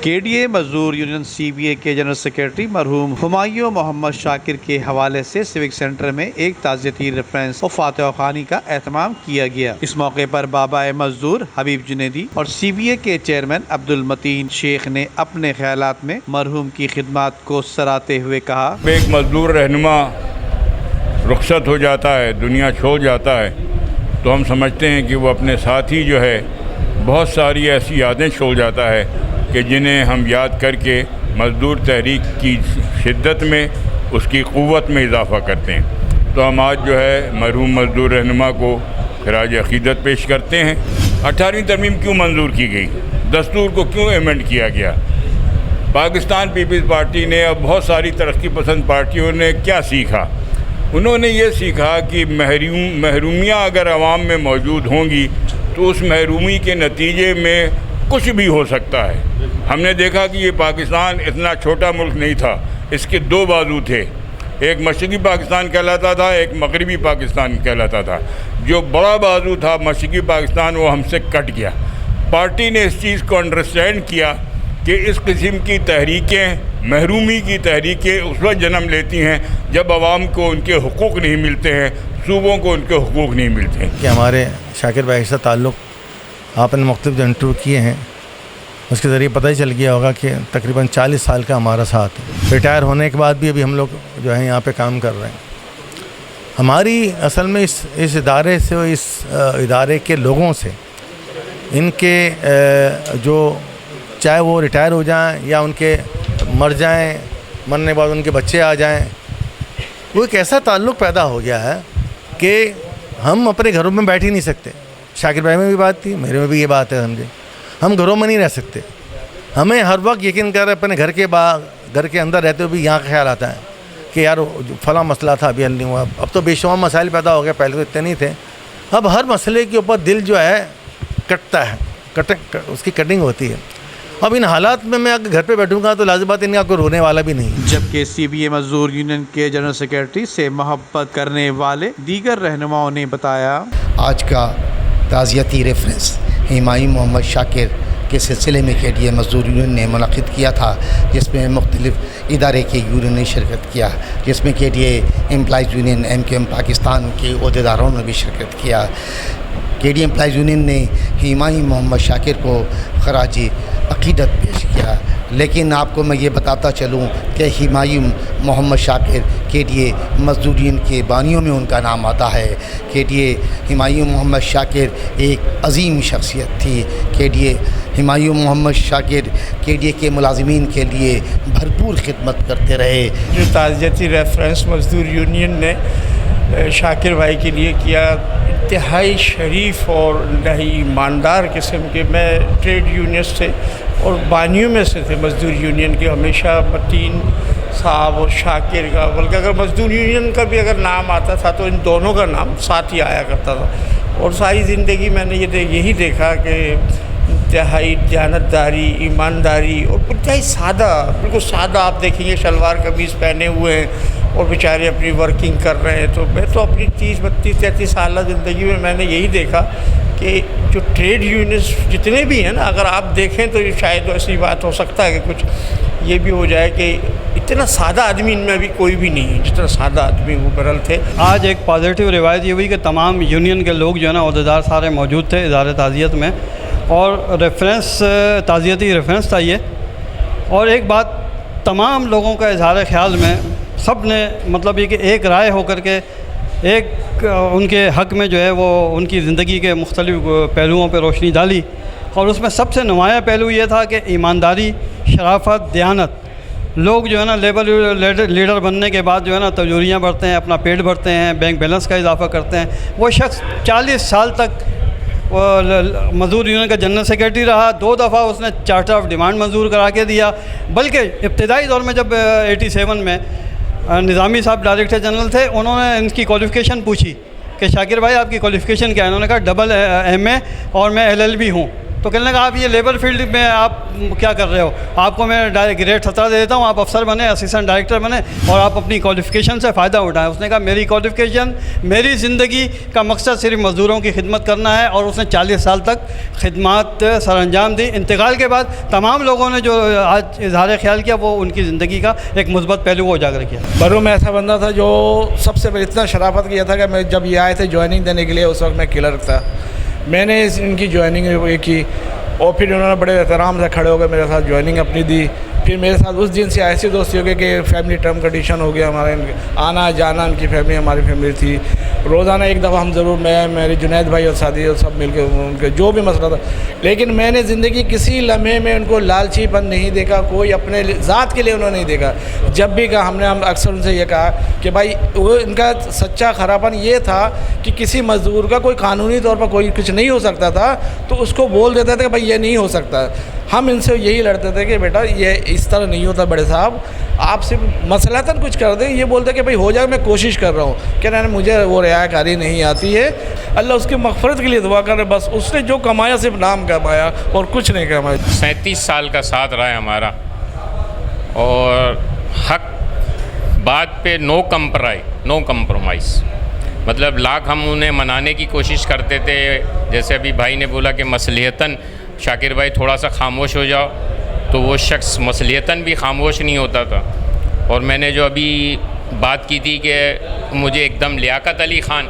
کے ڈی اے مزدور union C B اے کے جنرل سیکرٹری مرحوم ہمایوں محمد شاکر کے حوالے سے سیوک سینٹر میں ایک تعزیتی ریفرنس اور فاتحہ خوانی کا اہتمام کیا گیا۔ اس موقع پر بابا مزدور حبیب جنیدی اور سی بی اے کے چیئرمین عبدالمتین شیخ نے اپنے خیالات میں مرحوم کی خدمات کو سراہتے ہوئے کہا، ایک مزدور رہنما رخصت ہو جاتا ہے، دنیا چھوڑ جاتا ہے، تو ہم سمجھتے ہیں کہ وہ اپنے ساتھی جو ہے بہت ساری ایسی یادیں چھوڑ جاتا ہے کہ جنہیں ہم یاد کر کے مزدور تحریک کی شدت میں، اس کی قوت میں اضافہ کرتے ہیں۔ تو ہم آج جو ہے مرحوم مزدور رہنما کو خراج عقیدت پیش کرتے ہیں۔ 18ویں ترمیم کیوں منظور کی گئی؟ دستور کو کیوں ایمنڈ کیا گیا؟ پاکستان پیپلز پارٹی نے اور بہت ساری ترقی پسند پارٹیوں نے کیا سیکھا؟ انہوں نے یہ سیکھا کہ محرومیاں اگر عوام میں موجود ہوں گی تو اس محرومی کے نتیجے میں کچھ بھی ہو سکتا ہے۔ ہم نے دیکھا کہ یہ پاکستان اتنا چھوٹا ملک نہیں تھا، اس کے دو بازو تھے، ایک مشرقی پاکستان کہلاتا تھا، ایک مغربی پاکستان کہلاتا تھا۔ جو بڑا بازو تھا مشرقی پاکستان، وہ ہم سے کٹ گیا۔ پارٹی نے اس چیز کو انڈرسٹینڈ کیا کہ اس قسم کی تحریکیں، محرومی کی تحریکیں اس وقت جنم لیتی ہیں جب عوام کو ان کے حقوق نہیں ملتے ہیں، صوبوں کو ان کے حقوق نہیں ملتے ہیں۔ کہ ہمارے شاکر بھائی سے تعلق آپ نے مختلف جو انٹرویو کیے ہیں اس کے ذریعے پتہ ہی چل گیا ہوگا کہ تقریباً 40 سال کا ہمارا ساتھ ہے۔ ریٹائر ہونے کے بعد بھی ابھی ہم لوگ جو ہیں یہاں پہ کام کر رہے ہیں۔ ہماری اصل میں اس ادارے سے، اس ادارے کے لوگوں سے، ان کے جو چاہے وہ ریٹائر ہو جائیں یا ان کے مر جائیں، مرنے کے بعد ان کے بچے آ جائیں، وہ ایک ایسا تعلق پیدا ہو گیا ہے کہ ہم اپنے گھروں میں بیٹھ ہی نہیں سکتے۔ شاکر بھائی میں بھی بات تھی، میرے میں بھی یہ بات ہے، سمجھے ہم گھروں میں نہیں رہ سکتے۔ ہمیں ہر وقت یقین کر اپنے گھر کے اندر رہتے ہوئے بھی یہاں کا خیال آتا ہے کہ یار فلاں مسئلہ تھا ابھی حل نہیں ہوا۔ اب تو بے شمار مسائل پیدا ہو گئے، پہلے تو اتنے نہیں تھے۔ اب ہر مسئلے کے اوپر دل جو ہے کٹتا ہے، اس کی کٹنگ ہوتی ہے۔ اب ان حالات میں اگر گھر پہ بیٹھوں گا تو لازم بات ان کا کوئی رونے والا بھی نہیں۔ جبکہ سی بی اے مزدور یونین کے جنرل سیکرٹری سے محبت کرنے والے دیگر رہنماؤں نے بتایا، آج کا تعزیتی ریفرنس ہمایوں محمد شاکر کے سلسلے میں کے ڈی اے مزدور یونین نے منعقد کیا تھا، جس میں مختلف ادارے کے یونین نے شرکت کیا، جس میں K D A employees union M Q M Pakistan کے عہدیداروں نے بھی شرکت کیا۔ کے ڈی اے امپلائیز یونین نے ہمایوں محمد شاکر کو خراج عقیدت پیش کیا۔ لیکن آپ کو میں یہ بتاتا چلوں کہ ہمایوں محمد شاکر کے ڈی اے مزدور یونین کے بانیوں میں ان کا نام آتا ہے۔ کے ڈی اے ہمایوں محمد شاکر ایک عظیم شخصیت تھی۔ کے ڈی اے ہمایوں محمد شاکر کے ڈی اے کے ملازمین کے لیے بھرپور خدمت کرتے رہے۔ جو تعزیتی ریفرنس مزدور یونین نے شاکر بھائی کے لیے کیا، انتہائی شریف اور انتہائی ایماندار قسم کے، میں ٹریڈ یونینس سے اور بانیوں میں سے تھے مزدور یونین کے، ہمیشہ متین صاحب اور شاکر کا، بلکہ اگر مزدور یونین کا بھی اگر نام آتا تھا تو ان دونوں کا نام ساتھ ہی آیا کرتا تھا۔ اور ساری زندگی میں نے یہی دیکھا کہ انتہائی دیانتداری، ایمانداری اور انتہائی سادہ، بالکل سادہ، آپ دیکھیں گے شلوار قمیض پہنے ہوئے ہیں اور بیچارے اپنی ورکنگ کر رہے ہیں۔ تو میں تو اپنی 30، 32، 33 سالہ زندگی میں نے یہی دیکھا کہ جو ٹریڈ یونینس جتنے بھی ہیں نا، اگر آپ دیکھیں تو شاید ایسی بات ہو سکتا ہے کہ کچھ یہ بھی ہو جائے کہ اتنا سادہ آدمی ان میں ابھی کوئی بھی نہیں ہے جتنا سادہ آدمی وہ برل تھے۔ آج ایک پازیٹیو روایت یہ ہوئی کہ تمام یونین کے لوگ جو ہے نا عہدیدار سارے موجود تھے ادارے تعزیت میں، اور ریفرنس تعزیتی ریفرنس تھا یہ۔ اور ایک بات تمام لوگوں کا اظہار خیال میں سب نے مطلب یہ کہ ایک رائے ہو کر کے ایک ان کے حق میں جو ہے وہ ان کی زندگی کے مختلف پہلوؤں پہ روشنی ڈالی، اور اس میں سب سے نمایاں پہلو یہ تھا کہ ایمانداری، شرافت، دیانت۔ لوگ جو ہے نا لیڈر بننے کے بعد جو ہے نا تجوریاں بڑھتے ہیں، اپنا پیٹ بھرتے ہیں، بینک بیلنس کا اضافہ کرتے ہیں۔ وہ شخص 40 سال تک مزدور یونین کا جنرل سیکرٹری رہا، 2 دفعہ اس نے چارٹر آف ڈیمانڈ منظور کرا کے دیا، بلکہ ابتدائی دور میں جب 87 میں نظامی صاحب ڈائریکٹر جنرل تھے، انہوں نے ان کی کوالیفیکیشن پوچھی کہ شاکر بھائی آپ کی کوالیفیکیشن کیا ہے؟ انہوں نے کہا ڈبل ایم اے اور میں LLB ہوں۔ تو کہنے لگا آپ یہ لیبر فیلڈ میں آپ کیا کر رہے ہو, آپ کو میں ڈائریکٹ گریڈ 17 دے دیتا ہوں, آپ افسر بنے, اسسٹنٹ ڈائریکٹر بنے اور آپ اپنی کوالیفیکیشن سے فائدہ اٹھائیں. اس نے کہا میری کوالیفیکیشن, میری زندگی کا مقصد صرف مزدوروں کی خدمت کرنا ہے, اور اس نے 40 سال تک خدمات سر انجام دی. انتقال کے بعد تمام لوگوں نے جو آج اظہار خیال کیا وہ ان کی زندگی کا ایک مثبت پہلو کو اجاگر کیا. مرحوم ایسا بندہ تھا جو سب سے پہلے اتنا شرافت کیا تھا کہ میں جب یہ آئے تھے جوائننگ دینے کے لیے, اس وقت میں کلرک تھا, میں نے ان کی جوائننگ کی اور پھر انہوں نے بڑے احترام سے کھڑے ہو کے میرے ساتھ جوائننگ اپنی دی. پھر میرے ساتھ اس دن سے ایسی دوستی ہو گئی کہ فیملی ٹرم کنڈیشن ہو گیا, ہمارے آنا جانا, ان کی فیملی ہماری فیملی تھی. روزانہ ایک دفعہ ہم ضرور, میں میرے جنید بھائی اور ساتھی اور سب مل کے ان کے جو بھی مسئلہ تھا, لیکن میں نے زندگی کسی لمحے میں ان کو لالچی پن نہیں دیکھا, کوئی اپنے ذات کے لیے انہوں نے نہیں دیکھا. جب بھی کہا ہم نے اکثر ان سے یہ کہا کہ بھائی وہ ان کا سچا کھراپن یہ تھا کہ کسی مزدور کا کوئی قانونی طور پر کوئی کچھ نہیں ہو سکتا تھا تو اس کو بول دیتے تھے کہ بھائی یہ نہیں ہو سکتا. ہم ان سے یہی لڑتے تھے کہ بیٹا یہ اس طرح نہیں ہوتا بڑے صاحب, آپ صرف مصلحتاً کچھ کر دیں. یہ بولتے کہ بھائی ہو جائے, میں کوشش کر رہا ہوں, کہ نہیں مجھے وہ رعایت کاری نہیں آتی ہے. اللہ اس کی مغفرت کے لیے دعا کرے, بس اس نے جو کمایا صرف نام کمایا اور کچھ نہیں کمایا. 37 سال کا ساتھ رہا ہے ہمارا, اور حق بات پہ نو کمپرومائز. مطلب لاکھ ہم انہیں منانے کی کوشش کرتے تھے, جیسے ابھی بھائی نے بولا کہ مصلحتاً شاکر بھائی تھوڑا سا خاموش ہو جاؤ, تو وہ شخص مصلحتاً بھی خاموش نہیں ہوتا تھا. اور میں نے جو ابھی بات کی تھی کہ مجھے ایک دم لیاقت علی خان,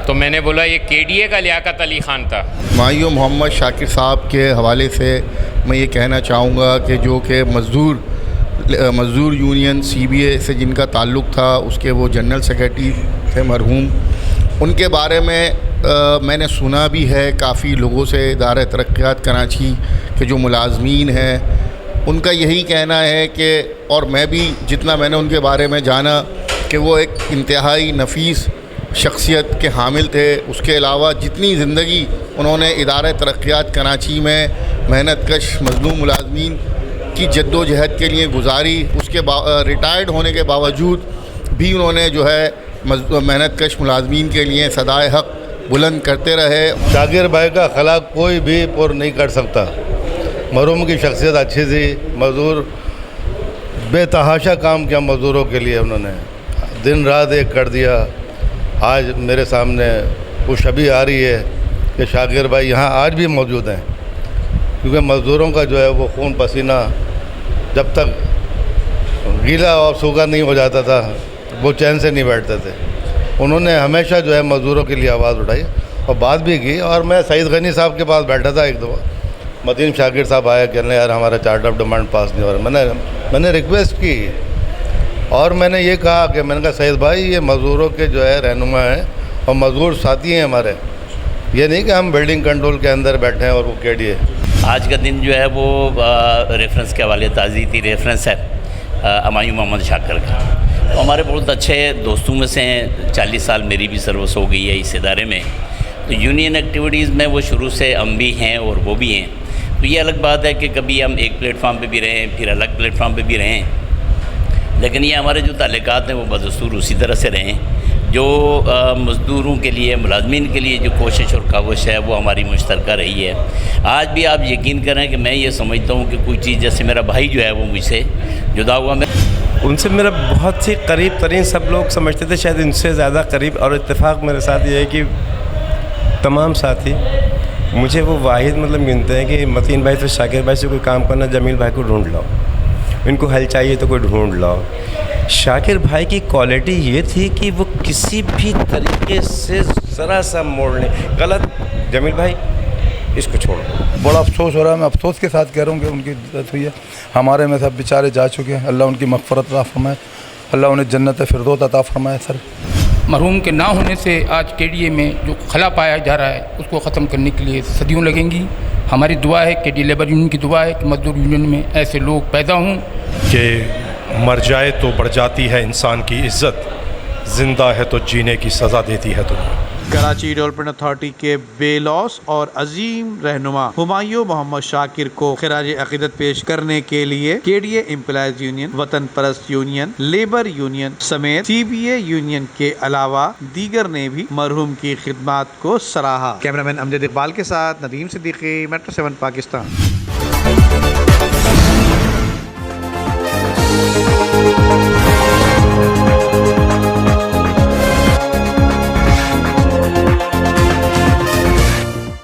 تو میں نے بولا یہ KDA کا لیاقت علی خان تھا. ہمایوں محمد شاکر صاحب کے حوالے سے میں یہ کہنا چاہوں گا کہ جو کہ مزدور یونین CBA سے جن کا تعلق تھا, اس کے وہ جنرل سیکرٹری تھے مرحوم. ان کے بارے میں نے سنا بھی ہے کافی لوگوں سے, ادارہ ترقیات کراچی کے جو ملازمین ہیں ان کا یہی کہنا ہے کہ, اور میں بھی جتنا میں نے ان کے بارے میں جانا, کہ وہ ایک انتہائی نفیس شخصیت کے حامل تھے. اس کے علاوہ جتنی زندگی انہوں نے ادارہ ترقیات کراچی میں محنت کش مظلوم ملازمین کی جد و جہد کے لیے گزاری, اس کے ریٹائرڈ ہونے کے باوجود بھی انہوں نے جو ہے محنت کش ملازمین کے لیے صدائے حق بلند کرتے رہے. شاکر بھائی کا اخلاق کوئی بھی پر نہیں کر سکتا. مرحوم کی شخصیت اچھی تھی, مزدور بے تحاشا کام کیا مزدوروں کے لیے, انہوں نے دن رات ایک کر دیا. آج میرے سامنے وہ شبیہ آ رہی ہے کہ شاکر بھائی یہاں آج بھی موجود ہیں, کیونکہ مزدوروں کا جو ہے وہ خون پسینہ جب تک گیلا اور سوکھا نہیں ہو جاتا تھا وہ چین سے نہیں بیٹھتے تھے. انہوں نے ہمیشہ جو ہے مزدوروں کے لیے آواز اٹھائی اور بات بھی کی. اور میں سعید غنی صاحب کے پاس بیٹھا تھا ایک دفعہ, متین شاکر صاحب آیا کہنے یار ہمارا چارٹ آف ڈیمانڈ پاس نہیں ہو رہا. میں نے ریکویسٹ کی اور میں نے یہ کہا کہ میں نے کہا سعید بھائی یہ مزدوروں کے جو ہے رہنما ہیں اور مزدور ساتھی ہیں ہمارے, یہ نہیں کہ ہم بلڈنگ کنٹرول کے اندر بیٹھے ہیں اور وہ KDA. آج کا دن جو ہے وہ ریفرنس کے حوالے تعزیتی ریفرنس ہے ہمایوں محمد شاکر کا. تو ہمارے بہت اچھے دوستوں میں سے ہیں, 40 سال میری بھی سروس ہو گئی ہے اس ادارے میں. تو یونین ایکٹیویٹیز میں وہ شروع سے ہم بھی ہیں اور وہ بھی ہیں. تو یہ الگ بات ہے کہ کبھی ہم ایک پلیٹ فارم پہ بھی رہیں, پھر الگ پلیٹ فارم پہ بھی رہیں, لیکن یہ ہمارے جو تعلقات ہیں وہ بدستور اسی طرح سے رہیں. جو مزدوروں کے لیے, ملازمین کے لیے جو کوشش اور کاوش ہے وہ ہماری مشترکہ رہی ہے. آج بھی آپ یقین کریں کہ میں یہ سمجھتا ہوں کہ کوئی چیز, جیسے میرا بھائی جو ہے وہ مجھ سے جدا ہوا, میں ان سے میرا بہت ہی قریب ترین, سب لوگ سمجھتے تھے شاید ان سے زیادہ قریب, اور اتفاق میرے ساتھ یہ ہے کہ تمام ساتھی مجھے وہ واحد مطلب گنتے ہیں کہ متین بھائی سے شاکر بھائی سے کوئی کام کرنا, جمیل بھائی کو ڈھونڈ لاؤ, ان کو حل چاہیے تو کوئی ڈھونڈ لاؤ. شاکر بھائی کی کوالٹی یہ تھی کہ وہ کسی بھی طریقے سے ذرا سا موڑ نہیں, غلط جمیل بھائی اس کو چھوڑو. بڑا افسوس ہو رہا ہے, میں افسوس کے ساتھ کہہ رہا ہوں کہ ان کی ڈیتھ ہوئی ہے. ہمارے میں سب بیچارے جا چکے ہیں, اللہ ان کی مغفرت عطا فرمائے, اللہ انہیں جنت فردوس عطا فرمائے. سر مرحوم کے نہ ہونے سے آج KDA میں جو خلا پایا جا رہا ہے اس کو ختم کرنے کے لیے صدیوں لگیں گی. ہماری دعا ہے KDA لیبر یونین کی دعا ہے کہ مزدور یونین میں ایسے لوگ پیدا ہوں کہ مر جائے تو بڑھ جاتی ہے انسان کی عزت, زندہ ہے تو جینے کی سزا دیتی ہے دنیا. کراچی ڈیولپمنٹ اتھارٹی کے بے لوث اور عظیم رہنما ہمایوں محمد شاکر کو خراج عقیدت پیش کرنے کے لیے KDA امپلائیز یونین، وطن پرست یونین، لیبر یونین سمیت CBA یونین کے علاوہ دیگر نے بھی مرحوم کی خدمات کو سراہا۔ کیمرامین امجد اقبال کے ساتھ ندیم صدیقی، میٹرو 7 پاکستان۔